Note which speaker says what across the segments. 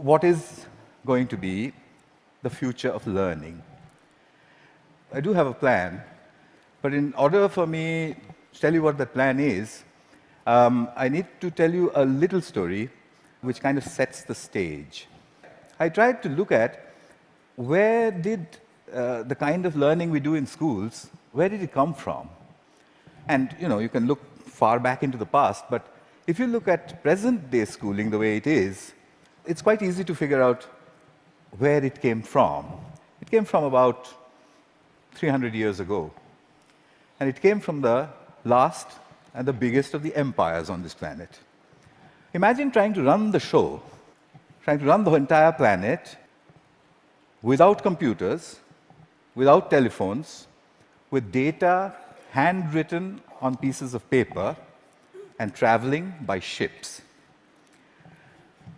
Speaker 1: what is going to be the future of learning. I do have a plan, but in order for me to tell you what that plan is, I need to tell you a little story which kind of sets the stage. I tried to look at where did the kind of learning we do in schools, where did it come from? And you can look far back into the past, but if you look at present-day schooling the way it is, it's quite easy to figure out where it came from. It came from about 300 years ago. And it came from the last and the biggest of the empires on this planet. Imagine trying to run the show, trying to run the entire planet without computers, without telephones, with data handwritten on pieces of paper and traveling by ships.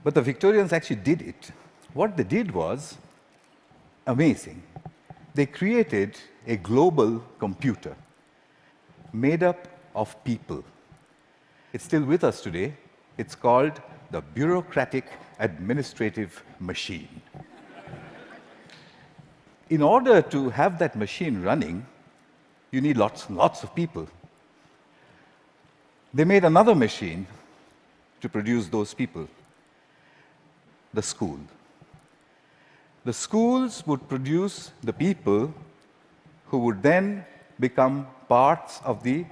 Speaker 1: But the Victorians actually did it. What they did was amazing. They created a global computer made up of people. It's still with us today. It's called the bureaucratic administrative machine. In order to have that machine running, you need lots and lots of people. They made another machine to produce those people, the school. The schools would produce the people who would then become parts of the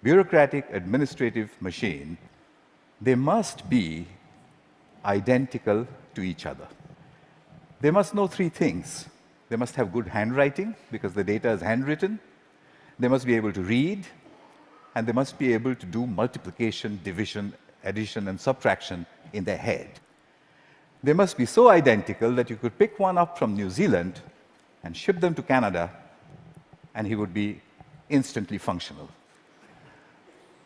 Speaker 1: bureaucratic administrative machine. They must be identical to each other. They must know three things. They must have good handwriting, because the data is handwritten. They must be able to read, and they must be able to do multiplication, division, addition, and subtraction in their head. They must be so identical that you could pick one up from New Zealand and ship them to Canada, and he would be instantly functional.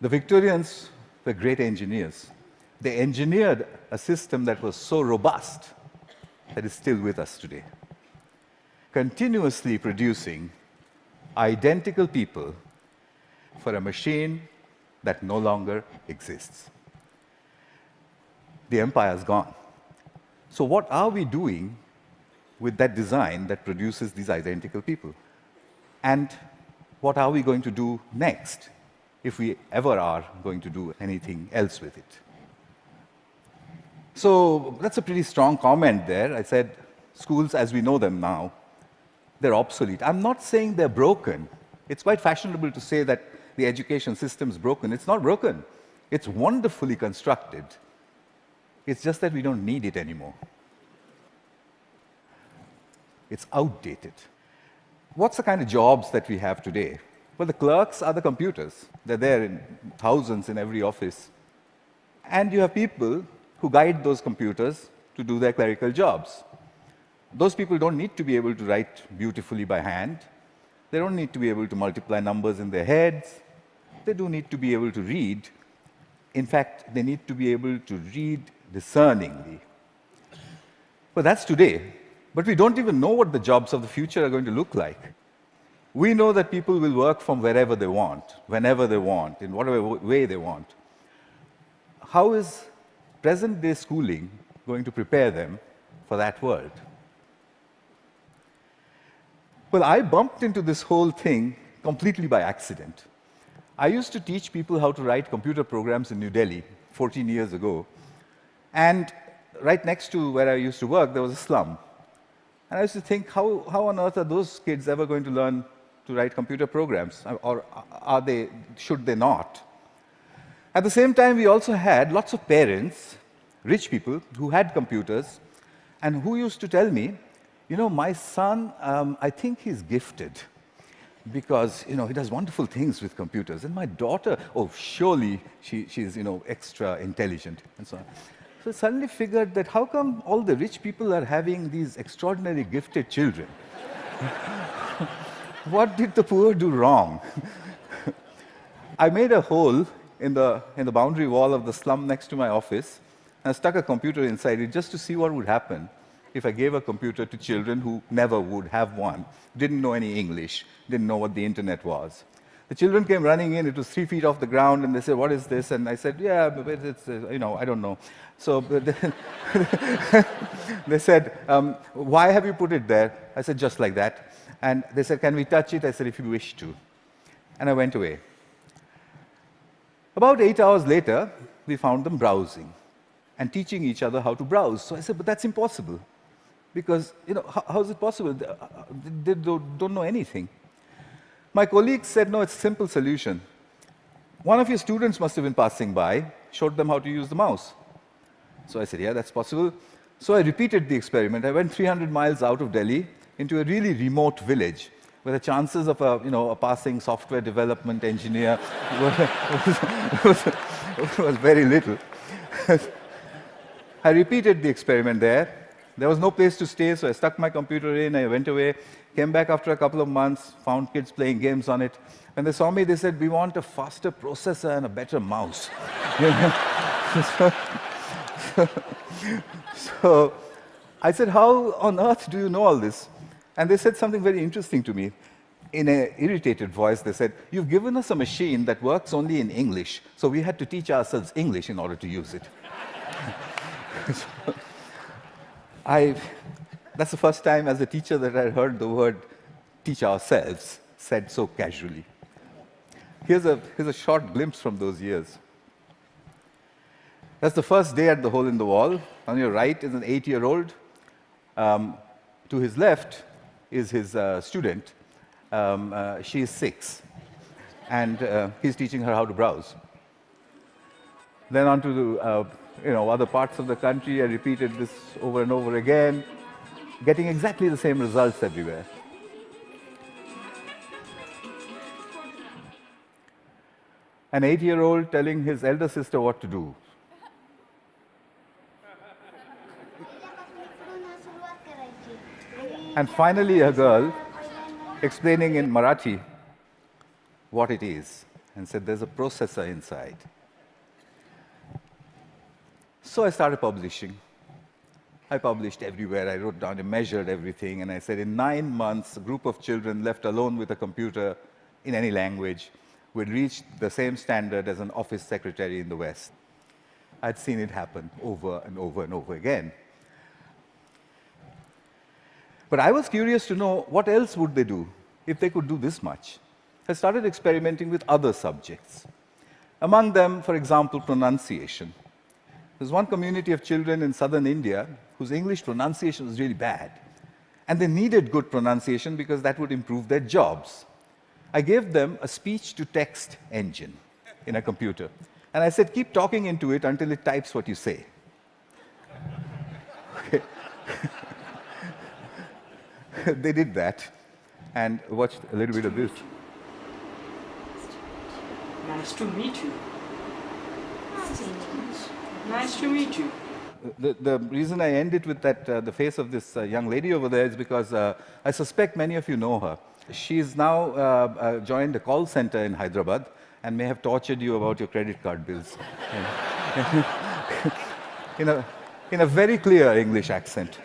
Speaker 1: The Victorians were great engineers. They engineered a system that was so robust that is still with us today, continuously producing identical people for a machine that no longer exists. The empire's gone. So what are we doing with that design that produces these identical people? And what are we going to do next, if we ever are going to do anything else with it? So that's a pretty strong comment there. I said, schools as we know them now, they're obsolete. I'm not saying they're broken. It's quite fashionable to say that the education system is broken. It's not broken. It's wonderfully constructed. It's just that we don't need it anymore. It's outdated. What's the kind of jobs that we have today? Well, the clerks are the computers. They're there in thousands in every office. And you have people who guide those computers to do their clerical jobs. Those people don't need to be able to write beautifully by hand. They don't need to be able to multiply numbers in their heads. They do need to be able to read. In fact, they need to be able to read discerningly. Well, that's today. But we don't even know what the jobs of the future are going to look like. We know that people will work from wherever they want, whenever they want, in whatever way they want. How is present-day schooling going to prepare them for that world? Well, I bumped into this whole thing completely by accident. I used to teach people how to write computer programs in New Delhi 14 years ago. And right next to where I used to work, there was a slum. And I used to think, how on earth are those kids ever going to learn to write computer programs? Or should they not? At the same time, we also had lots of parents, rich people, who had computers, and who used to tell me, my son, I think he's gifted, because he does wonderful things with computers. And my daughter, oh, surely she's extra intelligent, and so on. So I suddenly figured that how come all the rich people are having these extraordinarily gifted children? What did the poor do wrong? I made a hole in the boundary wall of the slum next to my office, and I stuck a computer inside it just to see what would happen if I gave a computer to children who never would have one, didn't know any English, didn't know what the internet was. The children came running in. It was 3 feet off the ground, and they said, "What is this?" And I said, "Yeah, but it's I don't know." So They said, why have you put it there? I said, just like that. And they said, can we touch it? I said, if you wish to. And I went away. About 8 hours later, we found them browsing and teaching each other how to browse. So I said, but that's impossible. Because, how is it possible? They don't know anything. My colleagues said, no, it's a simple solution. One of your students must have been passing by, showed them how to use the mouse. So I said, yeah, that's possible. So I repeated the experiment. I went 300 miles out of Delhi into a really remote village where the chances of a passing software development engineer was very little. I repeated the experiment there. There was no place to stay, so I stuck my computer in, I went away, came back after a couple of months, found kids playing games on it. When they saw me, they said, we want a faster processor and a better mouse. So I said, how on earth do you know all this? And they said something very interesting to me. In an irritated voice, they said, you've given us a machine that works only in English, so we had to teach ourselves English in order to use it. That's the first time as a teacher that I heard the word teach ourselves said so casually. Here's a short glimpse from those years. That's the first day at the hole in the wall. On your right is an 8-year-old. To his left is his student. She is 6. And he's teaching her how to browse. Then on to the other parts of the country. I repeated this over and over again, getting exactly the same results everywhere. An 8-year-old telling his elder sister what to do. And finally, a girl explaining in Marathi what it is and said, there's a processor inside. So I started publishing. I published everywhere. I wrote down and measured everything. And I said, in 9 months, a group of children left alone with a computer in any language would reach the same standard as an office secretary in the West. I'd seen it happen over and over and over again. But I was curious to know what else would they do if they could do this much. I started experimenting with other subjects. Among them, for example, pronunciation. There's one community of children in southern India whose English pronunciation was really bad. And they needed good pronunciation because that would improve their jobs. I gave them a speech-to-text engine in a computer. And I said, keep talking into it until it types what you say. Okay. They did that and watched a little bit of this.
Speaker 2: Nice to meet you. Nice to meet you.
Speaker 1: The reason I end it with that, the face of this young lady over there is because I suspect many of you know her. She's now joined a call center in Hyderabad and may have tortured you about your credit card bills. in a very clear English accent.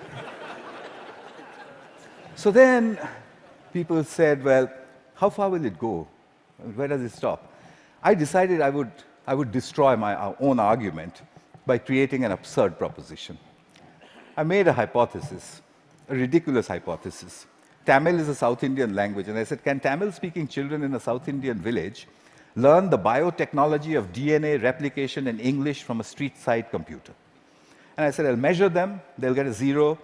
Speaker 1: So then people said, well, how far will it go? Where does it stop? I decided I would destroy my own argument by creating an absurd proposition. I made a hypothesis, a ridiculous hypothesis. Tamil is a South Indian language, and I said, can Tamil-speaking children in a South Indian village learn the biotechnology of DNA replication in English from a street-side computer? And I said, I'll measure them, they'll get a 0.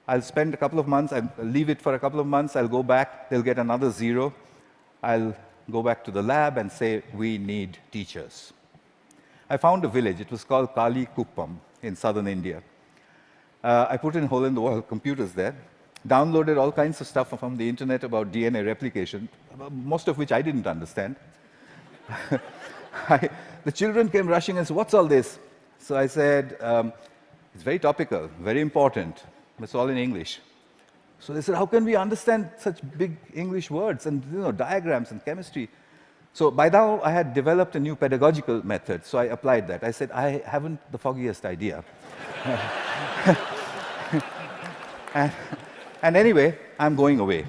Speaker 1: I'll spend a couple of months, I'll leave it for a couple of months, I'll go back, they'll get another 0. I'll go back to the lab and say, we need teachers. I found a village, it was called Kali Kuppam in southern India. I put in hole-in-the-wall computers there, downloaded all kinds of stuff from the internet about DNA replication, most of which I didn't understand. The children came rushing and said, what's all this? So I said, it's very topical, very important. It's all in English. So they said, how can we understand such big English words and diagrams and chemistry? So by now, I had developed a new pedagogical method, so I applied that. I said, I haven't the foggiest idea. and anyway, I'm going away.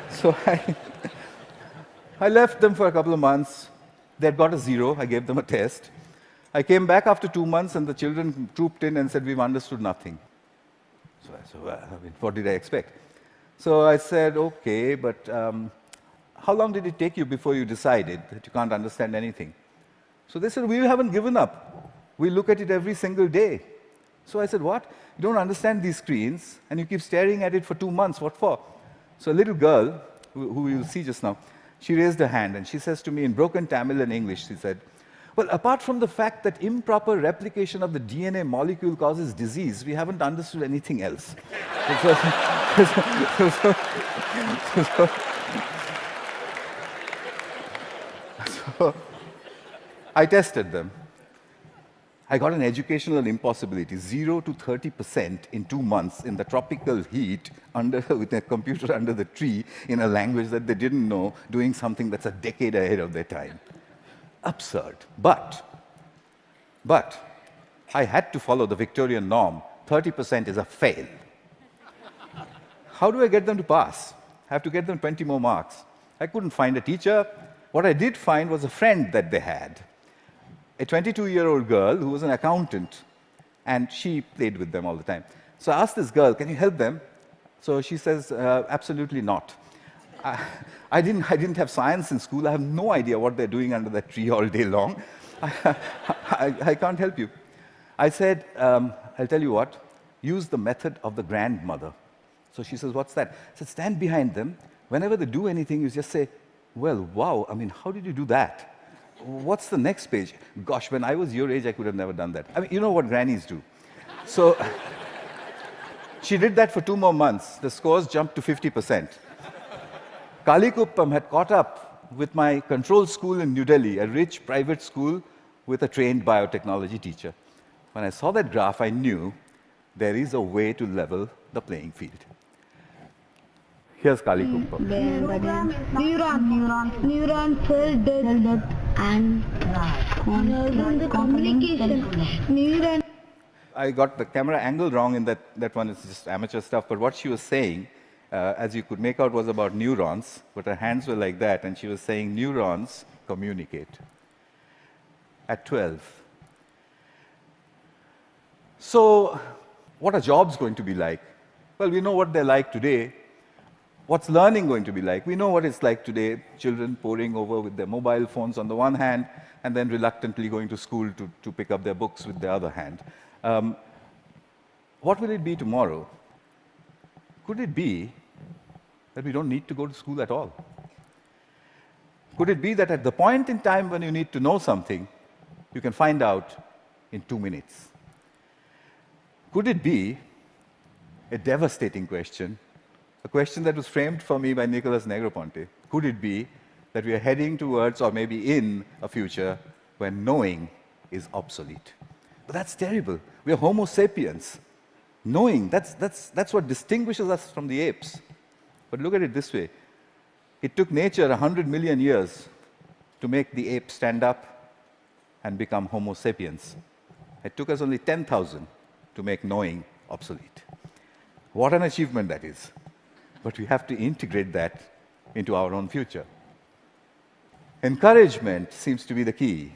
Speaker 1: So I left them for a couple of months. They'd got a 0. I gave them a test. I came back after 2 months, and the children trooped in and said, we've understood nothing. So I said, well, I mean, what did I expect? So I said, okay, but how long did it take you before you decided that you can't understand anything? So they said, we haven't given up. We look at it every single day. So I said, what? You don't understand these screens, and you keep staring at it for 2 months. What for? So a little girl, who you'll see just now, she raised her hand, and she says to me in broken Tamil and English, she said, well, apart from the fact that improper replication of the DNA molecule causes disease, we haven't understood anything else. So I tested them. I got an educational impossibility, 0 to 30% in 2 months in the tropical heat with a computer under the tree in a language that they didn't know, doing something that's a decade ahead of their time. Absurd. But I had to follow the Victorian norm. 30% is a fail. How do I get them to pass? I have to get them 20 more marks. I couldn't find a teacher. What I did find was a friend that they had, a 22-year-old girl who was an accountant, and she played with them all the time. So I asked this girl, can you help them? So she says, absolutely not. I didn't have science in school. I have no idea what they're doing under that tree all day long. I can't help you. I said, I'll tell you what, use the method of the grandmother. So she says, what's that? I said, stand behind them. Whenever they do anything, you just say, well, wow, I mean, how did you do that? What's the next page? Gosh, when I was your age, I could have never done that. I mean, you know what grannies do. So she did that for 2 more months. The scores jumped to 50%. Kalikuppam had caught up with my control school in New Delhi, a rich private school with a trained biotechnology teacher. When I saw that graph, I knew there is a way to level the playing field. Here's Kalikuppam.
Speaker 3: Neuron cell death and communication.
Speaker 1: I got the camera angle wrong in that one is just amateur stuff, but what she was saying, as you could make out, was about neurons, but her hands were like that, and she was saying neurons communicate. At 12. So, what are jobs going to be like? Well, we know what they're like today. What's learning going to be like? We know what it's like today, children poring over with their mobile phones on the one hand, and then reluctantly going to school to pick up their books with the other hand. What will it be tomorrow? Could it be that we don't need to go to school at all? Could it be that at the point in time when you need to know something, you can find out in 2 minutes? Could it be a devastating question, a question that was framed for me by Nicholas Negroponte? Could it be that we are heading towards, or maybe in, a future when knowing is obsolete? But that's terrible. We are Homo sapiens. Knowing, that's what distinguishes us from the apes. But look at it this way. It took nature 100 million years to make the ape stand up and become Homo sapiens. It took us only 10,000 to make knowing obsolete. What an achievement that is. But we have to integrate that into our own future. Encouragement seems to be the key.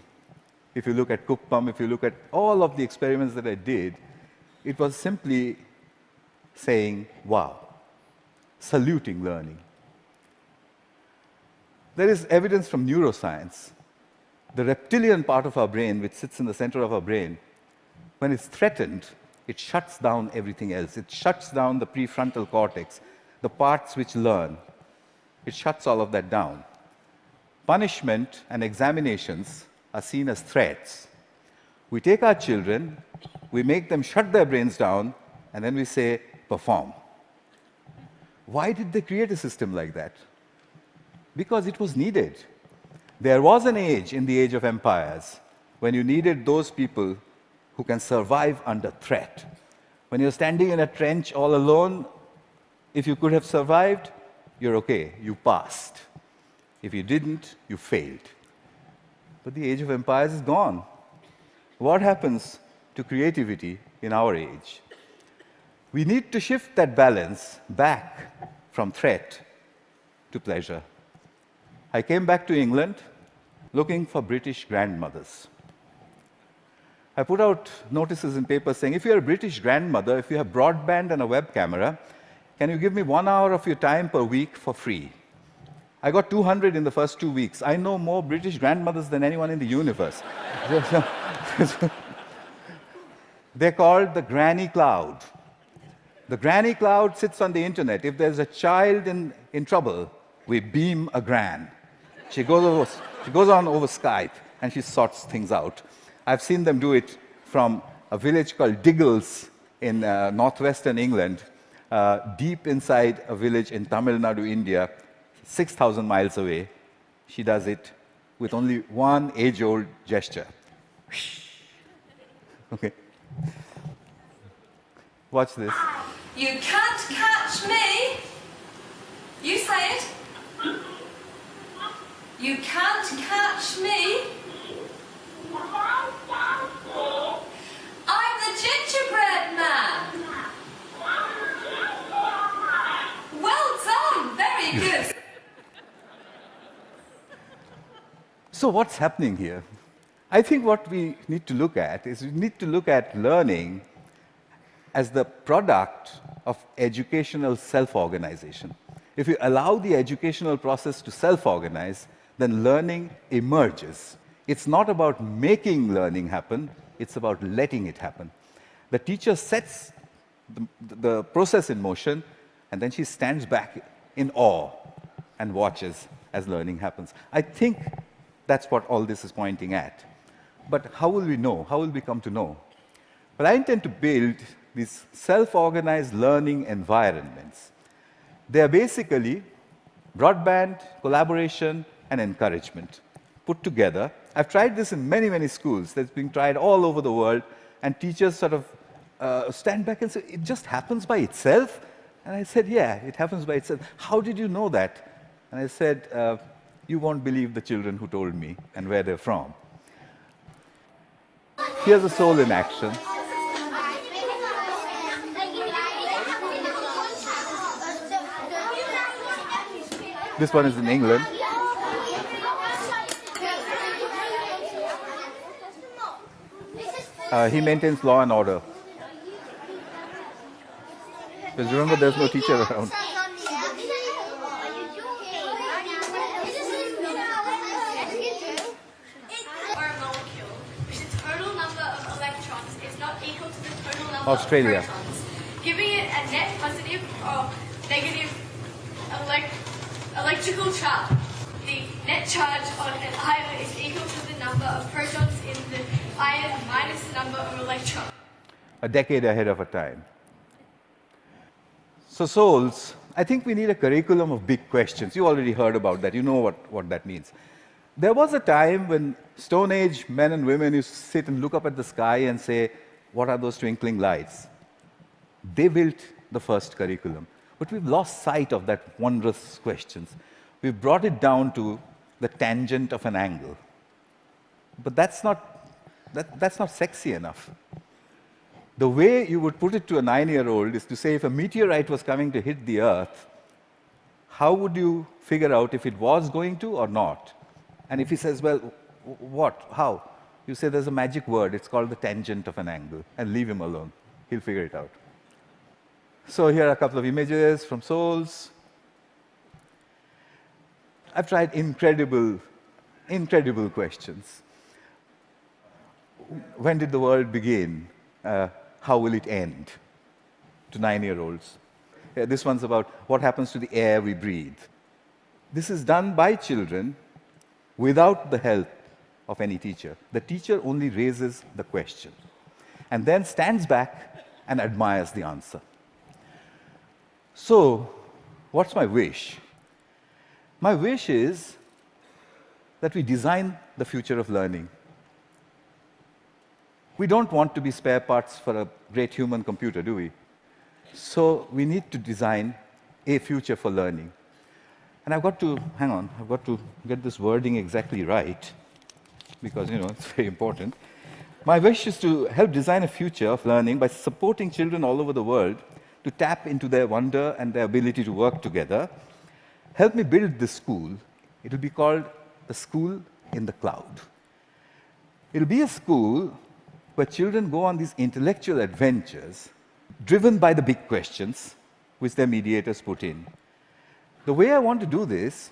Speaker 1: If you look at Kuppam, if you look at all of the experiments that I did, it was simply saying, wow, saluting learning. There is evidence from neuroscience. The reptilian part of our brain, which sits in the center of our brain, when it's threatened, it shuts down everything else. It shuts down the prefrontal cortex, the parts which learn. It shuts all of that down. Punishment and examinations are seen as threats. We take our children, we make them shut their brains down, and then we say, perform. Why did they create a system like that? Because it was needed. There was an age in the age of empires when you needed those people who can survive under threat. When you're standing in a trench all alone, if you could have survived, you're okay, you passed. If you didn't, you failed. But the age of empires is gone. What happens to creativity in our age? We need to shift that balance back from threat to pleasure. I came back to England looking for British grandmothers. I put out notices in papers saying, if you're a British grandmother, if you have broadband and a web camera, can you give me 1 hour of your time per week for free? I got 200 in the first 2 weeks. I know more British grandmothers than anyone in the universe. They're called the granny cloud. The granny cloud sits on the internet. If there's a child in trouble, we beam a gran. She goes on over Skype, and she sorts things out. I've seen them do it from a village called Diggles in northwestern England, deep inside a village in Tamil Nadu, India, 6,000 miles away. She does it with only one age-old gesture. Okay. Watch this.
Speaker 4: You can't catch me. You say it. You can't catch me. I'm the gingerbread man. Well done. Very good.
Speaker 1: So what's happening here? I think what we need to look at is we need to look at learning as the product of educational self-organization. If you allow the educational process to self-organize, then learning emerges. It's not about making learning happen, it's about letting it happen. The teacher sets the process in motion, and then she stands back in awe and watches as learning happens. I think that's what all this is pointing at. But how will we know? How will we come to know? Well, I intend to build these self-organized learning environments. They are basically broadband, collaboration, and encouragement put together. I've tried this in many, many schools. That's being tried all over the world, and teachers sort of stand back and say, it just happens by itself? And I said, yeah, it happens by itself. How did you know that? And I said, you won't believe the children who told me and where they're from. Here's a soul in action. This one is in England. He maintains law and order. Because remember, there's no teacher around. Australia.
Speaker 5: Giving it a net positive or negative electrical charge. The net charge on an ion is equal to the number of protons in the ion minus the number of electrons.
Speaker 1: A decade ahead of our time. So souls, I think we need a curriculum of big questions. You already heard about that. You know what that means. There was a time when Stone Age men and women used to sit and look up at the sky and say, what are those twinkling lights? They built the first curriculum. But we've lost sight of that wondrous questions. We've brought it down to the tangent of an angle. But that's not sexy enough. The way you would put it to a 9-year-old is to say, if a meteorite was coming to hit the Earth, how would you figure out if it was going to or not? And if he says, well, what? How? You say there's a magic word. It's called the tangent of an angle. And leave him alone. He'll figure it out. So here are a couple of images from souls. I've tried incredible questions. When did the world begin? How will it end? To 9-year-olds. This one's about what happens to the air we breathe. This is done by children without the help of any teacher. The teacher only raises the question and then stands back and admires the answer. So, what's my wish? My wish is that we design the future of learning. We don't want to be spare parts for a great human computer, do we? So we need to design a future for learning. And I've got to get this wording exactly right, because, it's very important. My wish is to help design a future of learning by supporting children all over the world to tap into their wonder and their ability to work together. Help me build this school. It will be called a school in the cloud. It will be a school where children go on these intellectual adventures driven by the big questions which their mediators put in. The way I want to do this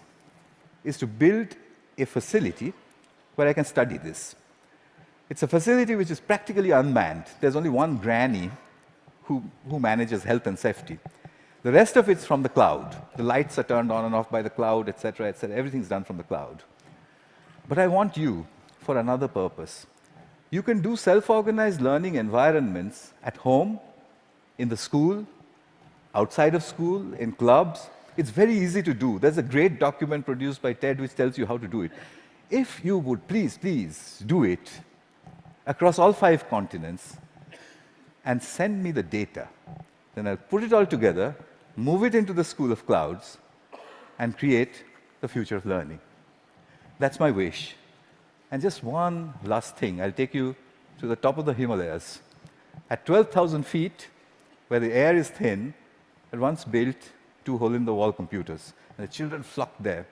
Speaker 1: is to build a facility where I can study this. It's a facility which is practically unmanned. There's only one granny who manages health and safety. The rest of it's from the cloud. The lights are turned on and off by the cloud, etc., etc. Everything's done from the cloud. But I want you for another purpose. You can do self-organized learning environments at home, in the school, outside of school, in clubs. It's very easy to do. There's a great document produced by TED which tells you how to do it. If you would please do it across all 5 continents and send me the data, then I'll put it all together, move it into the School of Clouds, and create the future of learning. That's my wish. And just one last thing. I'll take you to the top of the Himalayas. At 12,000 feet, where the air is thin, I once built 2 hole-in-the-wall computers. And the children flocked there.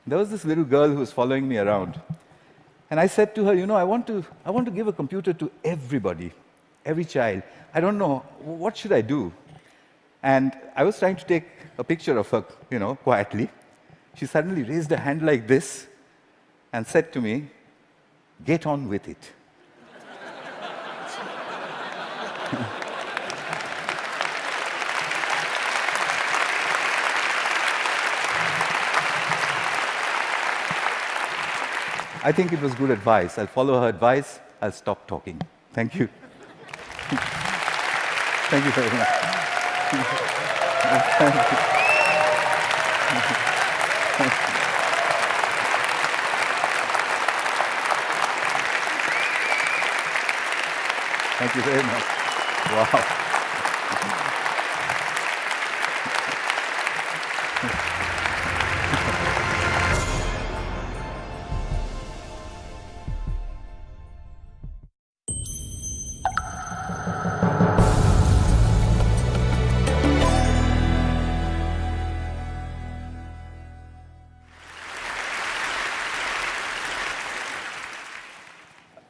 Speaker 1: There was this little girl who was following me around. And I said to her, you know, I want to give a computer to everybody, every child. I don't know, what should I do? And I was trying to take a picture of her, you know, quietly. She suddenly raised her hand like this and said to me, "Get on with it." I think it was good advice. I'll follow her advice. I'll stop talking. Thank you. Thank you very much. Thank you very much. Wow.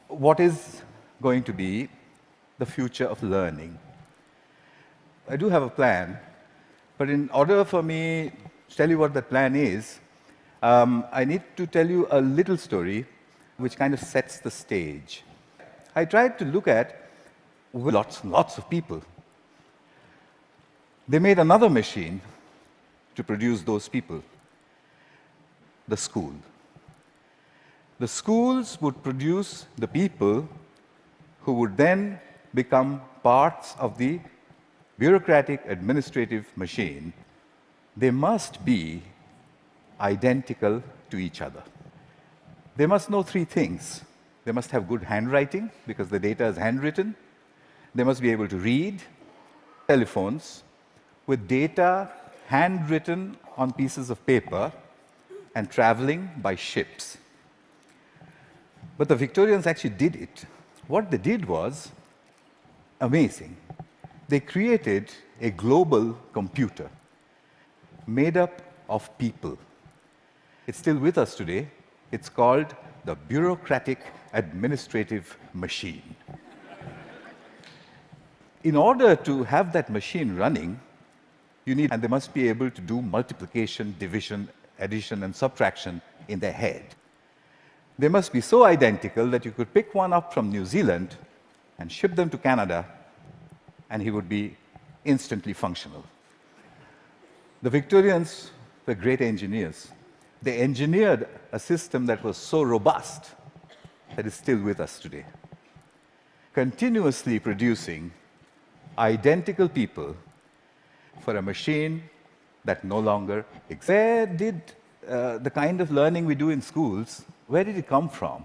Speaker 1: What is going to be the future of learning? I do have a plan, but in order for me to tell you what that plan is, I need to tell you a little story which kind of sets the stage. I tried to look at lots and lots of people. They made another machine to produce those people, the school. The schools would produce the people who would then become parts of the bureaucratic administrative machine. They must be identical to each other. They must know 3 things. They must have good handwriting, because the data is handwritten. They must be able to read telephones with data handwritten on pieces of paper and traveling by ships. But the Victorians actually did it. What they did was amazing. They created a global computer made up of people. It's still with us today. It's called the bureaucratic administrative machine. In order to have that machine running, and they must be able to do multiplication, division, addition, and subtraction in their head. They must be so identical that you could pick one up from New Zealand and ship them to Canada, and he would be instantly functional. The Victorians were great engineers. They engineered a system that was so robust that is still with us today, continuously producing identical people for a machine that no longer exists. Where did the kind of learning we do in schools, where did it come from?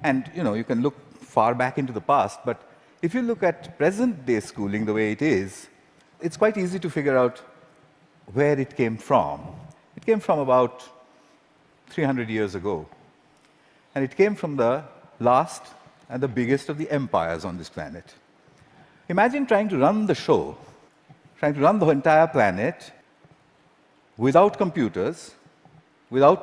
Speaker 1: And you can look far back into the past, but if you look at present-day schooling the way it is, it's quite easy to figure out where it came from. It came from about 300 years ago. And it came from the last and the biggest of the empires on this planet. Imagine trying to run the show, trying to run the entire planet without computers, without